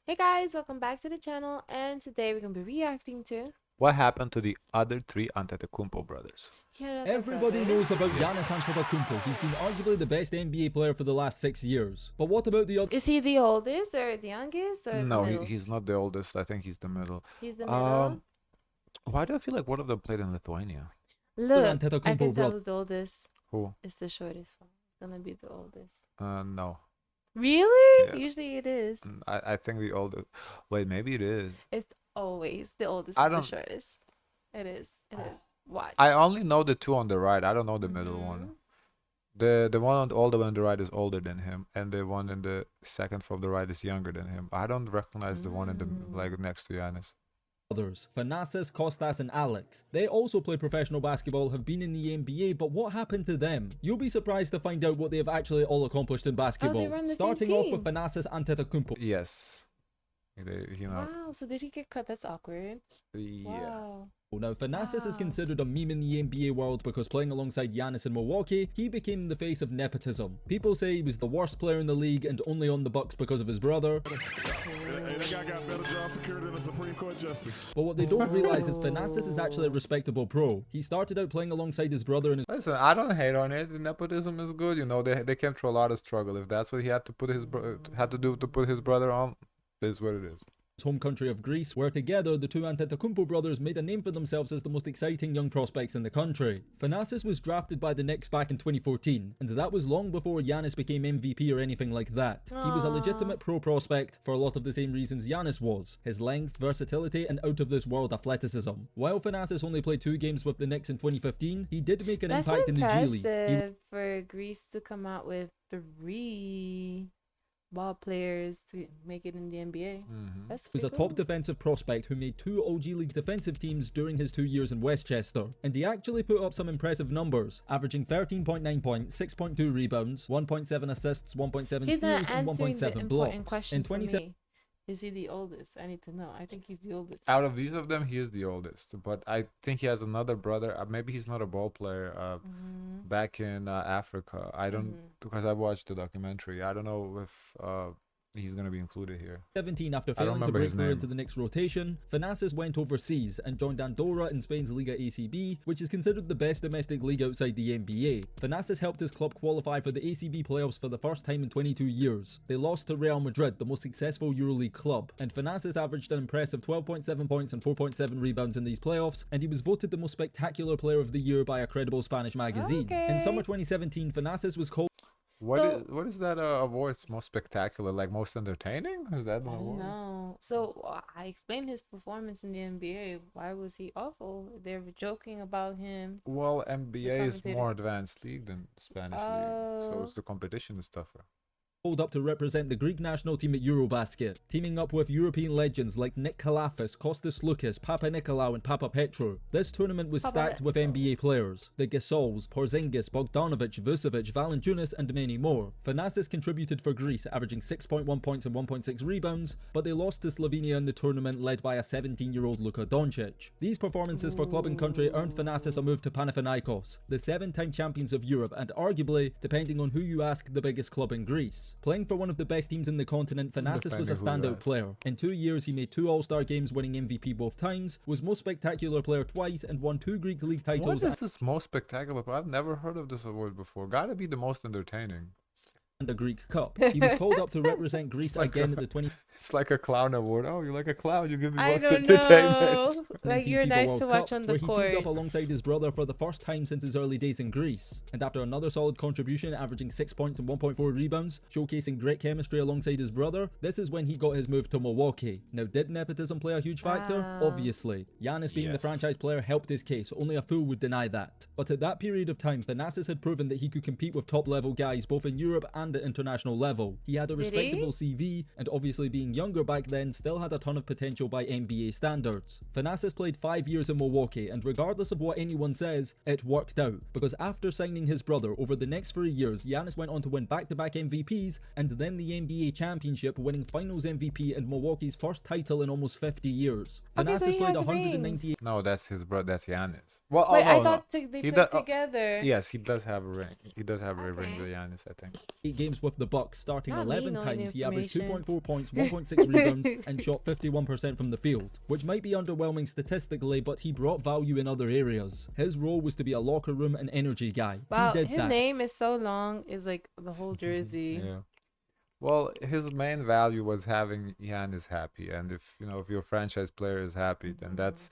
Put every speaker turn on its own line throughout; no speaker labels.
Hey guys, welcome back to the channel, and today we're gonna be reacting to
What happened to the other three Antetokounmpo brothers?
Everybody knows about Giannis Antetokounmpo. He's been arguably the best NBA player for the last 6 years. But what about the other?
Is he the oldest or the youngest or the
No,
middle?
he's not the oldest. I think he's the middle.
He's the middle.
Why do I feel like one of them played in Lithuania?
Look, I
Antetokounmpo
can tell
brothers?
who's the oldest.
Who?
It's the shortest one. It's gonna be the oldest.
No.
Really?
Yeah.
Usually it is.
I think the oldest. Wait, maybe it is.
It's always the oldest
I
is the
don't-
shortest. It is. It is. Watch.
I only know the two on the right. I don't know the middle one. The one on the older one on the right is older than him, and the one in the second from the right is younger than him. I don't recognize the one in the next to Giannis.
Others, Thanasis, Kostas and Alex. They also play professional basketball, have been in the NBA, but what happened to them? You'll be surprised to find out what they have actually all accomplished in basketball.
run the same
Starting off
team.
with Thanasis Antetokounmpo.
Yes.
Wow, so did he get cut? That's awkward.
Yeah.
Wow.
Now, Thanasis is
Wow.
considered a meme in the NBA world because playing alongside Giannis in Milwaukee, he became the face of nepotism. People say he was the worst player in the league and only on the Bucks because of his brother.
That guy got better job security than a Supreme Court justice.
But what they don't realize is Thanasis is actually a respectable pro. He started out playing alongside his brother in his
Listen, I don't hate on it. The nepotism is good. You know, they came through a lot of struggle. If that's what he had to put had to do to put his brother on, is what it is.
home country of Greece, where together the two Antetokounmpo brothers made a name for themselves as the most exciting young prospects in the country. Thanasis was drafted by the Knicks back in 2014, and that was long before Giannis became MVP or anything like that. He was a legitimate pro prospect for a lot of the same reasons Giannis was: his length, versatility, and out-of-this-world athleticism. While Thanasis only played 2 games with the Knicks in 2015, he did make an impact in the G League.
That's impressive for Greece to come out with 3 ball players to make it in the NBA. That's
He was a top defensive prospect who made 2 OG League defensive teams during his 2 years in Westchester, and he actually put up some impressive numbers, averaging 13.9 points, 6.2 rebounds, 1.7 assists, 1.7
He's not
steals, and
answering the
1.7
important
blocks.
question
In
for
2017,
me. Is he the oldest? I need to know. I think he's the oldest.
Out of these of them, he is the oldest. But I think he has another brother. Maybe he's not a ball player. Back in Africa, I don't because I watched the documentary. I don't know if he's gonna be included here.
After failing to
remember
break
his
through
name.
into the Knicks rotation, Thanasis went overseas and joined Andorra in Spain's Liga ACB, which is considered the best domestic league outside the NBA. Thanasis helped his club qualify for the ACB playoffs for the first time in 22 years. They lost to Real Madrid, the most successful EuroLeague club, and Thanasis averaged an impressive 12.7 points and 4.7 rebounds in these playoffs, and he was voted the most spectacular player of the year by a credible Spanish magazine. In summer 2017, Thanasis was called
What is that award's most spectacular? Like most entertaining? Is that the
I don't
award?
know. So I explained his performance in the NBA. Why was he awful? They're joking about him.
Well, NBA is
commentators.
more advanced league than Spanish league, so
Oh.
it's the competition is tougher.
called up to represent the Greek national team at Eurobasket, teaming up with European legends like Nick Kalafis, Kostas Lukas, Papa Nikolaou and Papa Petro. This tournament was stacked with NBA players: the Gasols, Porzingis, Bogdanovic, Vucevic, Valanciunas and many more. Thanasis contributed for Greece, averaging 6.1 points and 1.6 rebounds, but they lost to Slovenia in the tournament led by a 17-year-old Luka Doncic. These performances for club and country earned Thanasis a move to Panathinaikos, the 7-time champions of Europe and arguably, depending on who you ask, the biggest club in Greece. Playing for one of the best teams in the continent, Thanasis was a
Depending who you
standout
ask.
player. In 2 years, he made 2 All-Star games, winning MVP both times, was most spectacular player twice, and won 2 Greek League
What
titles
is this most spectacular? I've never heard of this award before. Gotta be the most entertaining.
and a Greek Cup. He was called up to represent Greece again at the 20
It's like a clown award. Oh, you like a clown? You give me
I
most
don't
entertainment.
know. Like,
19
you're
FIFA
nice
World
to watch
Cup,
on the
where he teamed up
court.
alongside his brother for the first time since his early days in Greece. And after another solid contribution, averaging 6 points and 1.4 rebounds, showcasing great chemistry alongside his brother, this is when he got his move to Milwaukee. Now, did nepotism play a huge factor?
Wow.
Obviously. Giannis being the
Yes.
franchise player helped his case, only a fool would deny that. But at that period of time, Thanasis had proven that he could compete with top level guys both in Europe and at international level. He had a
Did he?
respectable CV, and obviously being younger back then, still had a ton of potential by NBA standards. Thanasis played 5 years in Milwaukee, and regardless of what anyone says, it worked out, because after signing his brother, over the next 3 years, Giannis went on to win back-to-back MVPs, and then the NBA championship, winning Finals MVP and Milwaukee's first title in almost 50 years.
Okay, so
Thanasis
he
played
has
198
No, that's his brother. That's Giannis. Well,
Wait,
oh,
I
no,
thought
no.
they
He
played
does-
together.
Yes, he does have a ring. He does have a ring
Okay.
with Giannis, I think.
games with the Bucks, starting
Not me
11
knowing
times. He averaged
information.
2.4 points, 1.6 rebounds, and shot 51% from the field, which might be underwhelming statistically, but he brought value in other areas. His role was to be a locker room and energy guy.
Wow,
He did
his
that.
name is so long. Is like the whole jersey.
Yeah. Well, his main value was having Giannis happy, and if your franchise player is happy, then that's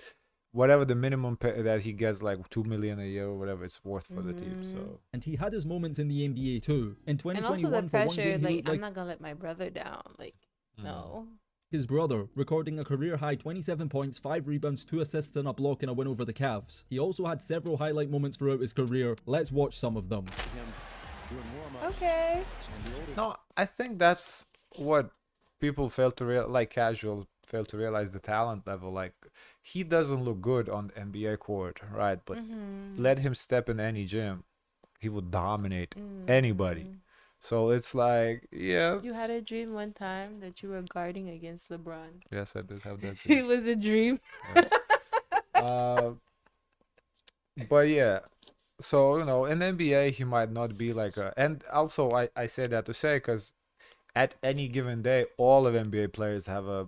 whatever the minimum pay that he gets, like 2 million a year or whatever it's worth for the team. So
And he had his moments in the NBA too. In
And also the
2021, for one
pressure,
game, he
like
looked
I'm
like
not gonna let my brother down. Like no.
his brother, recording a career-high 27 points, 5 rebounds, 2 assists and a block in a win over the Cavs. He also had several highlight moments throughout his career. Let's watch some of them.
Okay.
no, I think that's what people fail to realize, like casual fail to realize the talent level. Like he doesn't look good on the NBA court, right? But let him step in any gym, he would dominate anybody. So it's like, yeah.
You had a dream one time that you were guarding against LeBron.
Yes, I did have that
It
dream.
was a dream.
Yes. But yeah, so in NBA he might not be like a, and also I say that to say because at any given day all of NBA players have a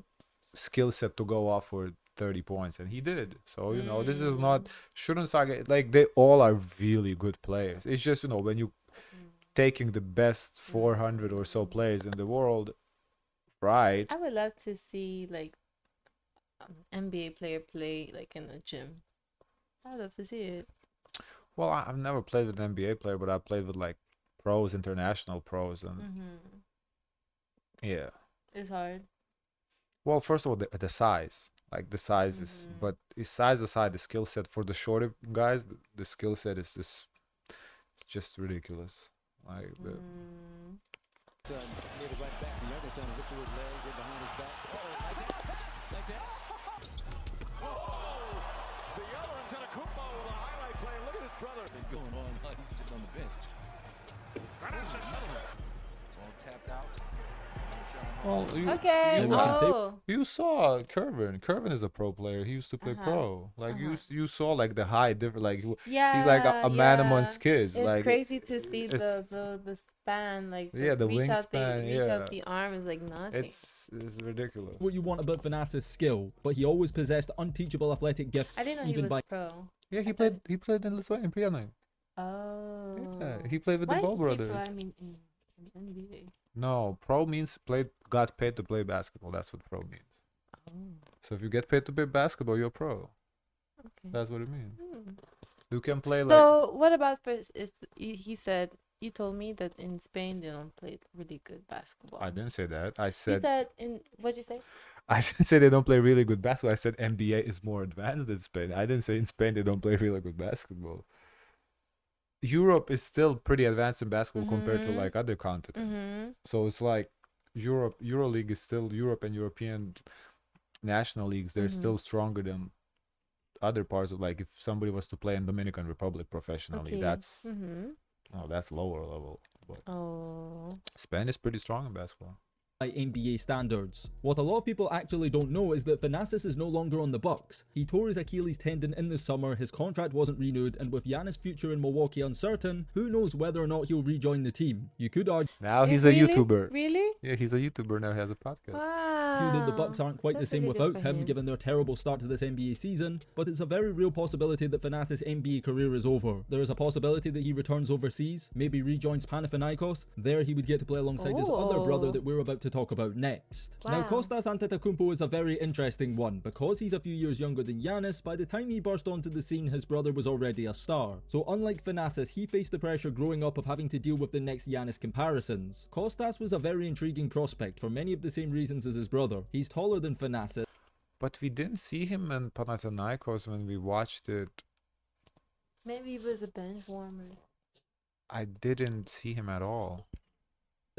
skill set to go off for 30 points, and he did. So this is not, shouldn't start like they all are really good players. It's just when you taking the best 400 or so players in the world, right?
I would love to see like NBA player play like in the gym. I would love to see it.
Well, I've never played with an NBA player, but I played with like pros, international pros, and yeah.
It's hard.
Well, first of all, the size, like the size is, but size aside, the skill set for the shorter guys, the skill set is it's just ridiculous. Like the,
The other Antetokounmpo with a highlight play. Look at his brother.
Going on while he's sitting on the bench. All tapped out.
well,
Okay.
you saw Kervin. Kervin is a pro player. He used to play pro. Like you saw like the high different. Like he's like a man amongst kids.
It's
like
crazy to see the span, like
the
reach out
wingspan.
reach out the arm is like nothing.
It's ridiculous.
What you want about Thanasis' skill, but he always possessed unteachable athletic gifts.
I didn't know he
even
was
by
pro.
Yeah, he played in Lithuania, Prienai.
Oh.
Yeah, he played with the
Why
Ball
did he play
brothers.
pro? I mean, in NBA.
No, pro means got paid to play basketball. That's what pro means.
Oh.
So if you get paid to play basketball, you're pro.
Okay.
That's what it means.
Hmm.
You can play like
So what about first? He said you told me that in Spain they don't play really good basketball.
I didn't say that. I
You
said
said in what'd you say?
I didn't say they don't play really good basketball. I said NBA is more advanced than Spain. I didn't say in Spain they don't play really good basketball. Europe is still pretty advanced in basketball compared to like other continents. So it's like EuroLeague is still Europe, and European national leagues, they're still stronger than other parts of, like if somebody was to play in Dominican Republic professionally,
Okay.
that's that's lower level. But Spain is pretty strong in basketball.
by NBA standards. What a lot of people actually don't know is that Thanasis is no longer on the Bucks. He tore his Achilles tendon in the summer, his contract wasn't renewed, and with Giannis' future in Milwaukee uncertain, who knows whether or not he'll rejoin the team. You could argue
Now he's a YouTuber.
Really?
Yeah, he's a YouTuber now. He has a podcast.
Wow.
that the Bucks aren't quite the
That's
same
really good
without
for
him, given their terrible start to this NBA season, but it's a very real possibility that Thanasis' NBA career is over. There is a possibility that he returns overseas, maybe rejoins Panathinaikos. There he would get to play alongside his other brother that we're about to talk about next. Now,
Wow.
Kostas Antetokounmpo is a very interesting one. Because he's a few years younger than Giannis, by the time he burst onto the scene, his brother was already a star. So unlike Thanasis, he faced the pressure growing up of having to deal with the next Giannis comparisons. Kostas was a very intriguing prospect for many of the same reasons as his brother. He's taller than Thanasis.
But we didn't see him in Panathinaikos when we watched it.
Maybe he was a bench warmer.
I didn't see him at all.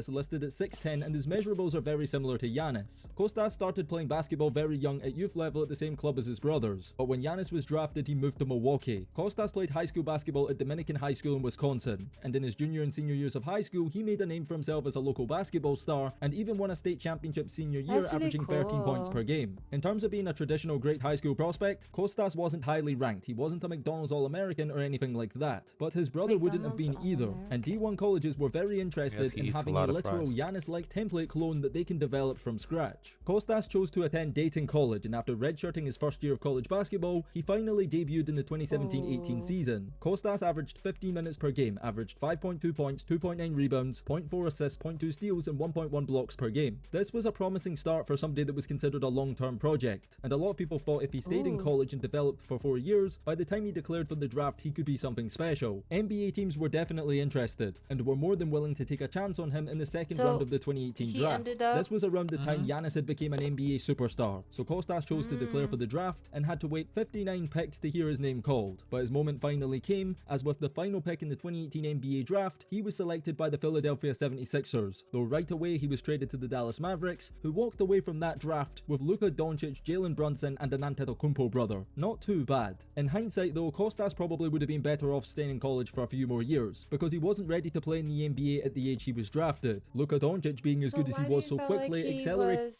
is listed at 6'10", and his measurables are very similar to Giannis. Kostas started playing basketball very young at youth level at the same club as his brothers, but when Giannis was drafted he moved to Milwaukee. Kostas played high school basketball at Dominican High School in Wisconsin, and in his junior and senior years of high school he made a name for himself as a local basketball star and even won a state championship senior year,
That's really
averaging 13
cool.
points per game. In terms of being a traditional great high school prospect, Kostas wasn't highly ranked. He wasn't a McDonald's All-American or anything like that, but his brother wouldn't have been
McDonald's
either,
All-American.
and D1 colleges were very interested
Yes, he
in
eats a
having a
lot of
literal
fries.
Giannis-like template clone that they can develop from scratch. Kostas chose to attend Dayton College, and after redshirting his first year of college basketball, he finally debuted in the 2017-18 season. Kostas averaged 15 minutes per game, averaged 5.2 points, 2.9 rebounds, 0.4 assists, 0.2 steals, and 1.1 blocks per game. This was a promising start for somebody that was considered a long-term project, and a lot of people thought if he stayed in college and developed for 4 years, by the time he declared for the draft he could be something special. NBA teams were definitely interested, and were more than willing to take a chance on him in the second
So,
round of the 2018
he
draft.
ended up-
This was around the time Giannis had become an NBA superstar, so Kostas chose to declare for the draft and had to wait 59 picks to hear his name called. But his moment finally came, as with the final pick in the 2018 NBA draft, he was selected by the Philadelphia 76ers, though right away he was traded to the Dallas Mavericks, who walked away from that draft with Luka Doncic, Jalen Brunson, and an Antetokounmpo brother. Not too bad. In hindsight though, Kostas probably would have been better off staying in college for a few more years, because he wasn't ready to play in the NBA at the age he was drafted. Luka Doncic, being as good as he
why do
was
you
so
feel
quickly,
like
accelerated.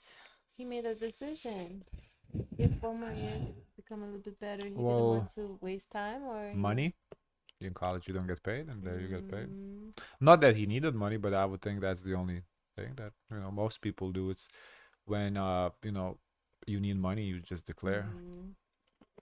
he made a decision. If 4 more years to become a little bit better, he didn't
Well,
want to waste time, or
Money. In college you don't get paid, and there you get paid.
Mm,
Not that he needed money, but I would think that's the only thing that most people do. It's when you need money, you just declare.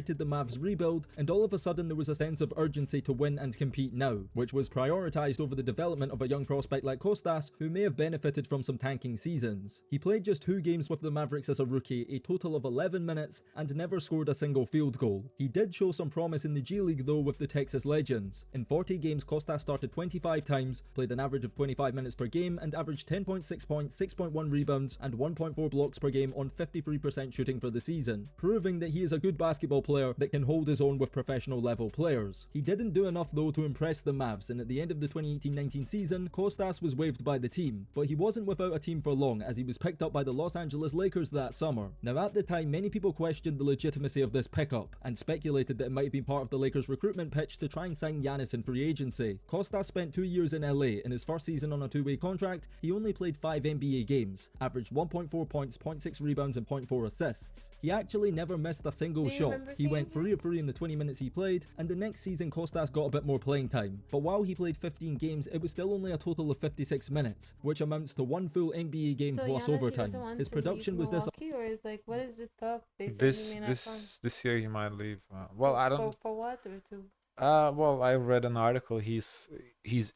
The Mavs rebuild, and all of a sudden there was a sense of urgency to win and compete now, which was prioritised over the development of a young prospect like Kostas, who may have benefited from some tanking seasons. He played just 2 games with the Mavericks as a rookie, a total of 11 minutes, and never scored a single field goal. He did show some promise in the G League though with the Texas Legends. In 40 games, Kostas started 25 times, played an average of 25 minutes per game, and averaged 10.6 points, 6.1 rebounds, and 1.4 blocks per game on 53% shooting for the season, proving that he is a good basketball player that can hold his own with professional level players. He didn't do enough though to impress the Mavs, and at the end of the 2018-19 season, Kostas was waived by the team, but he wasn't without a team for long as he was picked up by the Los Angeles Lakers that summer. Now at the time, many people questioned the legitimacy of this pickup and speculated that it might have been part of the Lakers recruitment pitch to try and sign Giannis in free agency. Kostas spent 2 years in LA. In his first season on a 2-way contract, he only played 5 NBA games, averaged 1.4 points, 0.6 rebounds, and 0.4 assists. He actually never missed a single
Do you
shot.
remember
He
seeing
went 3 of 3 in the 20 minutes he played, and the next season Kostas got a bit more playing time. But while he played 15 games, it was still only a total of 56 minutes, which amounts to 1 full NBA game
so
plus
Giannis, he
overtime.
doesn't want
His
to leave
production was
Milwaukee, or is like, what is this talk? They said he
This
may not
this year he might leave.
come.
I don't.
For what or to?
Well, I read an article. He's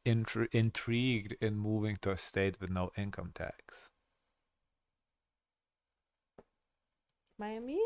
intrigued in moving to a state with no income tax.
Miami?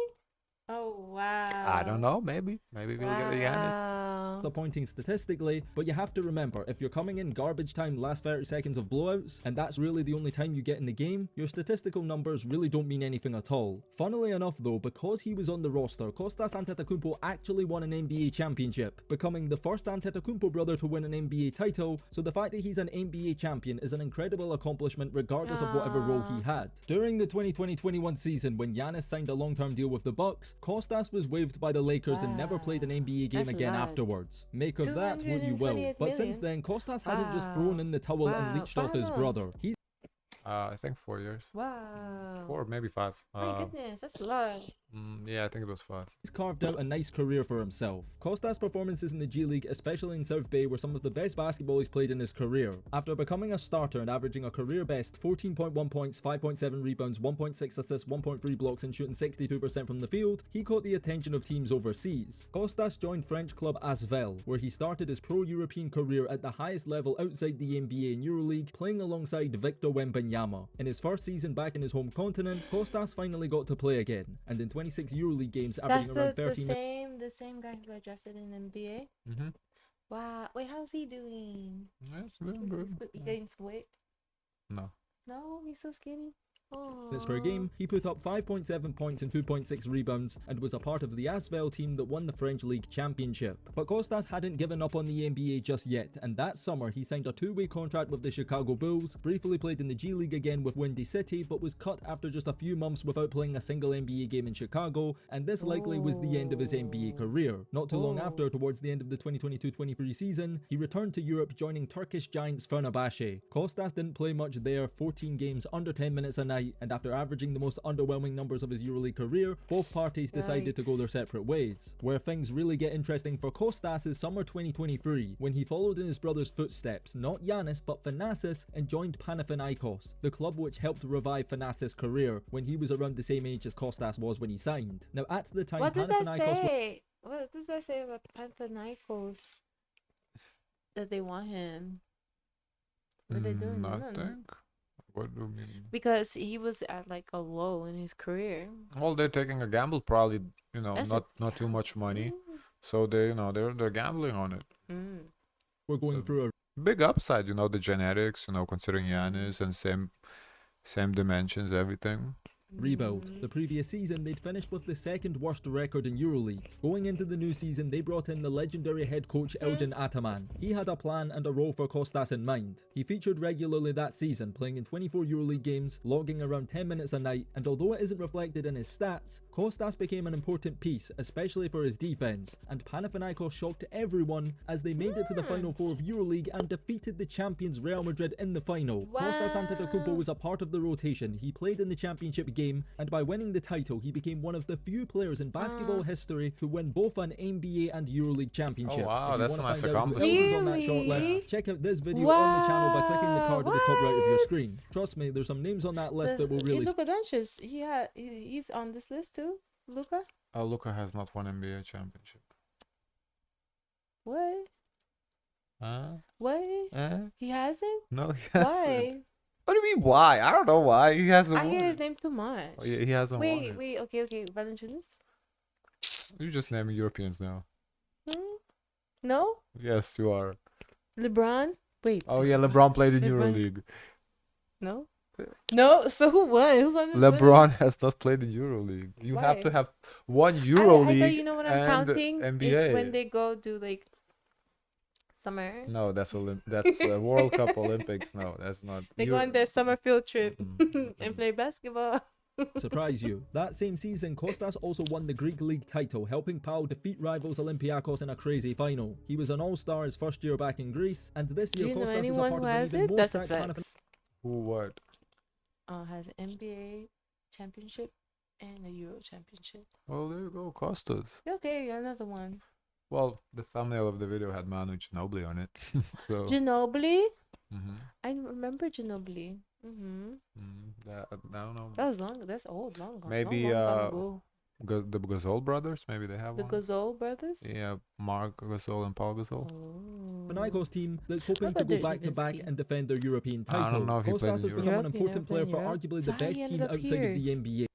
Oh wow.
I don't know. Maybe we'll get a Giannis.
Wow.
disappointing statistically, but you have to remember, if you're coming in garbage time last 30 seconds of blowouts, and that's really the only time you get in the game, your statistical numbers really don't mean anything at all. Funnily enough though, because he was on the roster, Kostas Antetokounmpo actually won an NBA championship, becoming the first Antetokounmpo brother to win an NBA title, so the fact that he's an NBA champion is an incredible accomplishment regardless of whatever role he had. During the 2020-21 season, when Giannis signed a long-term deal with the Bucks, Kostas was waived by the Lakers and never played an NBA game
That's
again
a lot.
afterwards. Make of that what you will.
228
But since
million.
then, Kostas hasn't just
Wow.
thrown in the towel and
Wow.
leached off his
Wow.
brother. He's
I think 4 years.
Wow.
4, maybe 5.
My goodness, that's a lot.
Yeah, I think it was 5.
carved out a nice career for himself. Kostas' performances in the G League, especially in South Bay, were some of the best basketball he's played in his career. After becoming a starter and averaging a career best 14.1 points, 5.7 rebounds, 1.6 assists, 1.3 blocks and shooting 62% from the field, he caught the attention of teams overseas. Kostas joined French club Asvel, where he started his pro-European career at the highest level outside the NBA and EuroLeague, playing alongside Victor Wembanyama. In his first season back in his home continent, Kostas finally got to play again, and in 26 EuroLeague games
That's
averaging around
the
13
the same guy who got drafted in NBA.
Mm-hmm.
Wow. Wait, how's he doing?
Yeah, it's doing
Is
good.
he getting some weight?
No.
No, he's so skinny.
minutes per game, he put up 5.7 points and 2.6 rebounds and was a part of the Asvel team that won the French League Championship. But Costas hadn't given up on the NBA just yet, and that summer he signed a 2-way contract with the Chicago Bulls, briefly played in the G League again with Windy City, but was cut after just a few months without playing a single NBA game in Chicago, and this likely was the end of his NBA career. Not too long after, towards the end of the 2022-23 season, he returned to Europe joining Turkish giants Fenerbahce. Costas didn't play much there, 14 games under 10 minutes a night, and after averaging the most underwhelming numbers of his EuroLeague career, both parties decided to go their separate ways. Where things really get interesting for Costas is summer 2023, when he followed in his brother's footsteps, not Giannis but Thanasis, and joined Panathinaikos, the club which helped revive Thanasis' career when he was around the same age as Costas was when he signed. Now at the time,
what does that
Panathinaikos
say? What does that say about Panathinaikos? That they want him? What are they doing?
Nothing. What do you mean?
Because he was at like a low in his career.
Well, they're taking a gamble, probably.
That's
Not too much money, so they, they're gambling on it.
we're going
So-
through a
Big upside, the genetics, considering Giannis and same dimensions, everything.
rebuild. The previous season, they'd finished with the second worst record in EuroLeague. Going into the new season, they brought in the legendary head coach Elgin Ataman. He had a plan and a role for Costas in mind. He featured regularly that season, playing in 24 EuroLeague games, logging around 10 minutes a night, and although it isn't reflected in his stats, Costas became an important piece, especially for his defense, and Panathinaikos shocked everyone as they made it to the Final Four of EuroLeague and defeated the champions Real Madrid in the final. Costas Antetokounmpo was a part of the rotation. He played in the championship game, and by winning the title, he became one of the few players in basketball history to win both an NBA and EuroLeague championship.
Oh, wow,
If you
that's a
wanna
nice
find out who
accomplishment.
else is on that short
Really?
list, check out this video on the channel by clicking the card at the top right of your
What?
screen. Trust me, there's some names on that list that will really
Luka Doncic, he's on this list too. Luka,
Luka has not won NBA championship.
what?
Huh?
What?
Eh?
He hasn't?
No, he hasn't.
Why?
What do you mean why? I don't know why. He hasn't
I
won.
hear his name too much.
Oh, yeah, he hasn't won. it.
Wait. Okay. Valanciunas?
You just naming Europeans now.
No.
Yes, you are.
LeBron? Wait.
Oh yeah, LeBron played in
LeBron.
EuroLeague.
No. No. So who won? Who's on this
LeBron has not played in EuroLeague. You have to
Why?
have one
list?
EuroLeague
I thought you know what I'm
and
counting
NBA.
is when they go do like summer.
No, that's that's World Cup Olympics. No, that's not.
They go on their summer field trip and play basketball.
surprise you. That same season, Costas also won the Greek League title, helping Pau defeat rivals Olympiakos in a crazy final. He was an all-star his first year back in Greece, and this
Do
year
you know
Costas is a
anyone
part
who
of an
has
even
it?
more
That's a
stacked
flex.
Who what?
Has an NBA championship and a Euro championship.
Well, there you go, Costas.
Okay, another one.
Well, the thumbnail of the video had Manu Ginobili on it. So.
Ginobili?
Mhm.
I remember Ginobili.
I don't know.
That was long. That's old. Long.
Maybe,
long ago.
The Gasol brothers, maybe they have
The
one.
Gasol brothers.
Yeah, Mark Gasol and Paul Gasol.
Oh.
Panathinaikos team that's hoping
What
to
about
go
Dirk
back to back
Nowitzki?
and defend their European
I don't
title.
know if he played
Costas
in
has become an
Europe.
important player
Europe,
for
he never
arguably
played
the
in Europe.
best
So how he
team
ended up
outside of the NBA.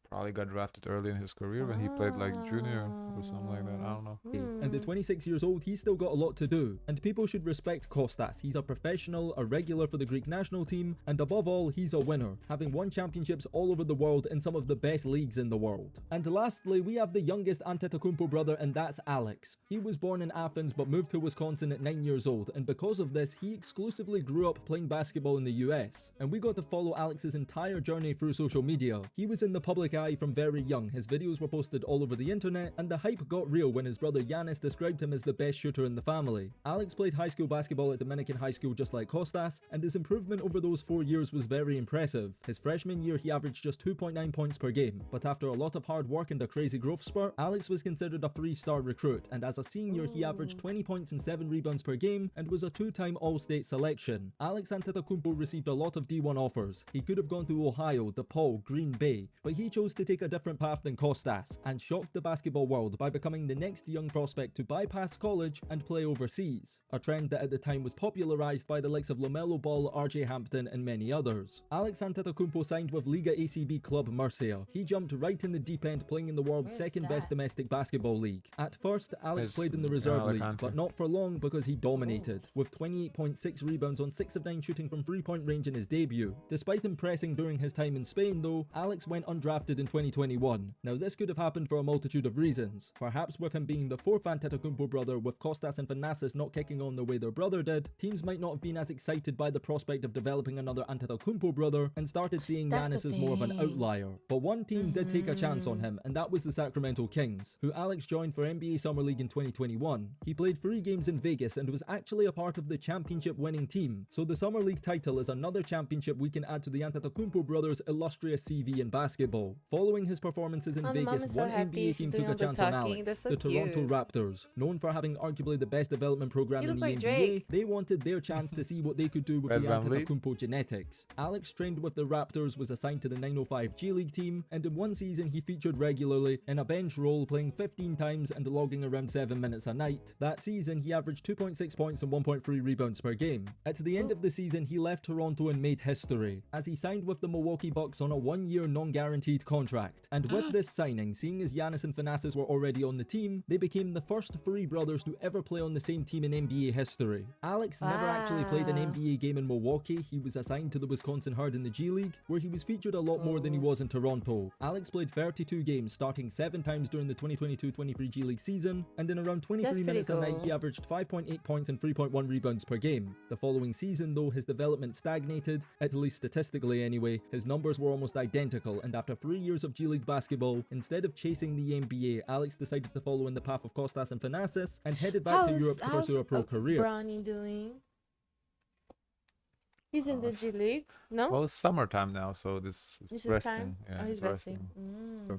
Probably got drafted early in his career when he played like junior or something like that. I don't know.
And at 26 years old, he's still got a lot to do, and people should respect Costas. He's a professional, a regular for the Greek national team, and above all, he's a winner, having won championships all over the world in some of the best leagues in the world. And lastly, we have the youngest Antetokounmpo brother, and that's Alex. He was born in Athens but moved to Wisconsin at 9 years old, and because of this, he exclusively grew up playing basketball in the US. And we got to follow Alex's entire journey through social media. He was in the public eye from very young, his videos were posted all over the internet, and the hype got real when his brother Giannis described him as the best shooter in the family. Alex played high school basketball at Dominican High School just like Costas, and his improvement over those 4 years was very impressive. His freshman year he averaged just 2.9 points per game, but after a lot of hard work and a crazy growth spurt, Alex was considered a 3-star recruit, and as a senior he averaged 20 points and 7 rebounds per game and was a 2-time All-State selection. Alex Antetokounmpo received a lot of D1 offers. He could have gone to Ohio, DePaul, Green Bay, but he chose to take a different path than Costas and shocked the basketball world world by becoming the next young prospect to bypass college and play overseas, a trend that at the time was popularized by the likes of LaMelo Ball, RJ Hampton and many others. Alex Antetokounmpo signed with Liga ACB club Murcia. He jumped right in the deep end, playing in the world's second best domestic basketball league. At first, Alex played in the reserve league, but not for long because he dominated, with 28.6 rebounds on 6 of 9 shooting from 3-point range in his debut. Despite impressing during his time in Spain though, Alex went undrafted in 2021. Now this could have happened for a multitude of reasons. Perhaps with him being the fourth Antetokounmpo brother, with Kostas and Thanasis not kicking on the way their brother did, teams might not have been as excited by the prospect of developing another Antetokounmpo brother and started seeing Giannis as more of an outlier. But one team did take a chance on him, and that was the Sacramento Kings, who Alex joined for NBA Summer League in 2021. He played 3 games in Vegas and was actually a part of the championship winning team, so the Summer League title is another championship we can add to the Antetokounmpo brothers' illustrious CV in basketball. Following his performances in Vegas, one NBA team took a chance on Alex, the Toronto Raptors. Known for having arguably the best development program in the NBA, they wanted their chance to see what they could do with the Antetokounmpo genetics. Alex trained with the Raptors, was assigned to the 905 G League team, and in one season he featured regularly in a bench role, playing 15 times and logging around 7 minutes a night. That season he averaged 2.6 points and 1.3 rebounds per game. At the end of the season he left Toronto and made history, as he signed with the Milwaukee Bucks on a 1-year non-guaranteed contract. And with this signing, seeing as Giannis and Thanasis were already on the team, they became the first 3 brothers to ever play on the same team in NBA history. Alex never actually played an NBA game in Milwaukee. He was assigned to the Wisconsin Herd in the G League, where he was featured a lot more than he was in Toronto. Alex played 32 games, starting 7 times during the 2022-23 G League season, and in around 23 minutes a night he averaged 5.8 points and 3.1 rebounds per game. The following season though, his development stagnated, at least statistically anyway. His numbers were almost identical, and after 3 years of G League basketball, instead of chasing the NBA, Alex decided to follow in the path of Kostas and Thanasis and headed back to Europe to pursue a pro career.
Bronny doing? He's in the G League, no?
Well, it's summertime now, so this is resting.
Time?
Yeah,
he's resting.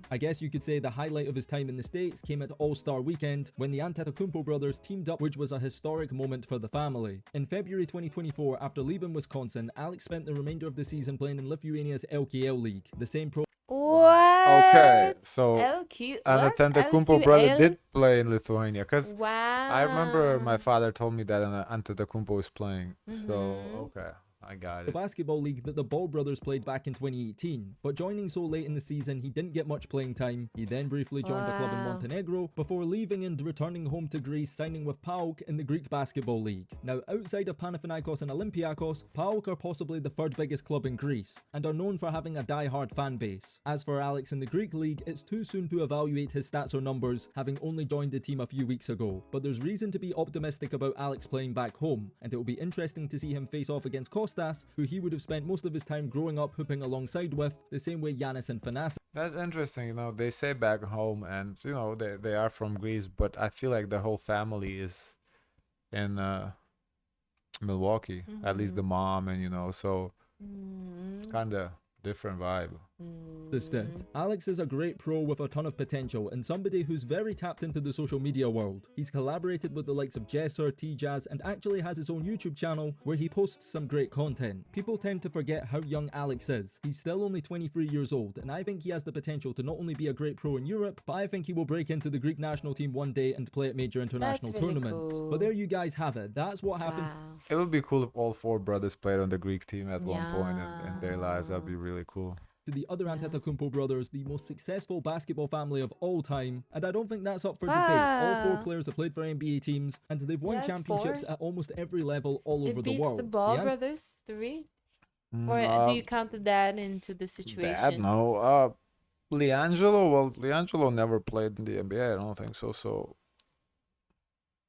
I guess you could say the highlight of his time in the States came at All-Star Weekend, when the Antetokounmpo brothers teamed up, which was a historic moment for the family. In February 2024, after leaving Wisconsin, Alex spent the remainder of the season playing in Lithuania's LKL League, the same pro.
What?
Okay, so
LQ,
Antetokounmpo brother did play in Lithuania, because
wow.
I remember my father told me that Antetokounmpo was playing. So okay, I got
the
it.
basketball league that the Ball brothers played back in 2018, but joining so late in the season he didn't get much playing time. He then briefly joined a club in Montenegro before leaving and returning home to Greece, signing with PAOK in the Greek basketball league. Now outside of Panathinaikos and Olympiakos, PAOK are possibly the third biggest club in Greece and are known for having a die-hard fan base. As for Alex in the Greek league, it's too soon to evaluate his stats or numbers, having only joined the team a few weeks ago, but there's reason to be optimistic about Alex playing back home, and it will be interesting to see him face off against Kostas, who he would have spent most of his time growing up hooping alongside with, the same way Giannis and Thanasis.
That's interesting. You know, they say back home, and you know they are from Greece, but I feel like the whole family is in Milwaukee. At least the mom, and you know, so kind of different vibe.
Instead, Alex is a great pro with a ton of potential and somebody who's very tapped into the social media world. He's collaborated with the likes of Jesser, T-Jazz, and actually has his own YouTube channel where he posts some great content. People tend to forget how young Alex is. He's still only 23 years old, and I think he has the potential to not only be a great pro in Europe, but I think he will break into the Greek national team one day and play at major international tournaments.
Cool.
But there you guys have it. That's what happened.
It would be cool if all 4 brothers played on the Greek team at one point in their lives. That'd be really cool.
To the other Antetokounmpo brothers, the most successful basketball family of all time, and I don't think that's up for debate. All 4 players have played for NBA teams, and they've won championships at almost every level all over the world.
The Ball brothers 3, or do you count the dad into the situation?
Dad, no. Leangelo never played in the NBA. I don't think so. So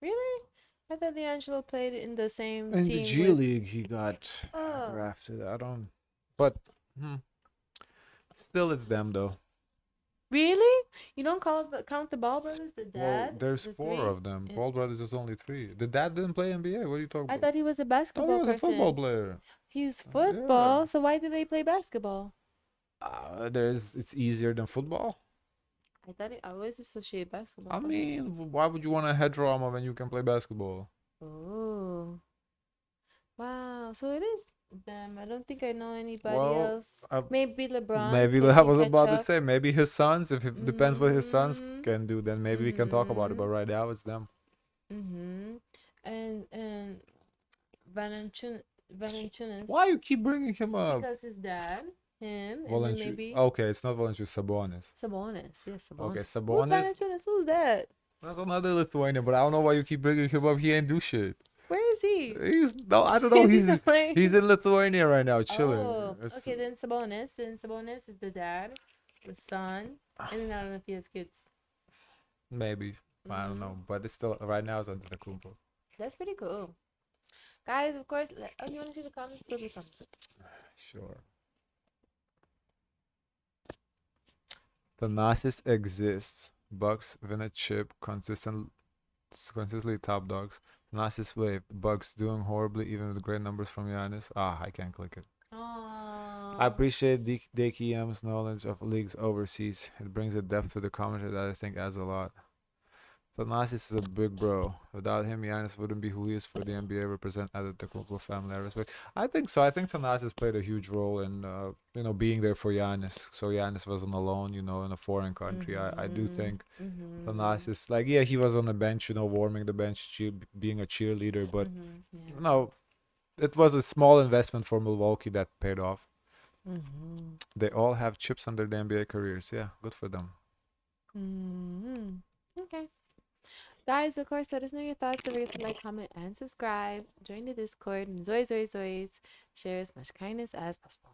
really, I thought D'Angelo played in the same
in
team
the G League he got drafted. I don't, but. Still, it's them though.
Really? You don't count the Ball brothers, the dad?
Well, there's
the
4 of them.
Yeah.
Ball brothers is only 3. The dad didn't play NBA. What are you talking about?
I thought he was a basketball
he was
person.
a football player.
He's football,
Yeah.
so why do they play basketball?
It's easier than football.
I always associate basketball.
I mean, why would you want a head trauma when you can play basketball?
Oh. Wow, so it is. them. I don't think I know anybody
Well,
else. Maybe LeBron.
maybe
can
I was
catch
about to
up.
say maybe his sons. If it depends what his sons
Mhm.
can do, then maybe we can talk about it. But
Mhm.
right now it's them.
Mhm. And Valanciunas.
Why you keep bringing him up?
Because his dad, him, and then
Valanciunas.
maybe
Okay, it's not Valanciunas. Sabonis.
Sabonis. Yes, Sabonis.
Okay,
Who's
Sabonis.
Valanciunas? Who's that?
That's another Lithuanian, but I don't know why you keep bringing him up. He ain't do shit.
Where is he?
He's no, I don't know.
He's
He's
playing.
he's in Lithuania right now, chilling.
Oh,
It's-
okay. Then Sabonis. Then Sabonis is the dad, the son, and then I don't know if he has kids.
Maybe I don't know, but it's still right now it's Antetokounmpo.
That's pretty cool. Guys, of course, oh, you want to see the comments? Go to the comments.
Sure. The Nazis exists. Bucks win a chip. Consistently top dogs. Nazis wave. Bucks doing horribly even with great numbers from Giannis. I can't click it. I appreciate DKM's knowledge of leagues overseas. It brings a depth to the commentary that I think adds a lot. Thanasis is a big bro. Without him, Giannis wouldn't be who he is for the NBA. Represent at the Antetokounmpo family. I respect. I think so. I think Thanasis played a huge role in, being there for Giannis. So Giannis wasn't alone, in a foreign country. I do think Thanasis, like, yeah, he was on the bench, warming the bench, being a cheerleader. But it was a small investment for Milwaukee that paid off. They all have chips on their NBA careers. Yeah, good for them.
Okay. Guys, of course, let us know your thoughts. Don't forget to like, comment, and subscribe. Join the Discord. And share as much kindness as possible.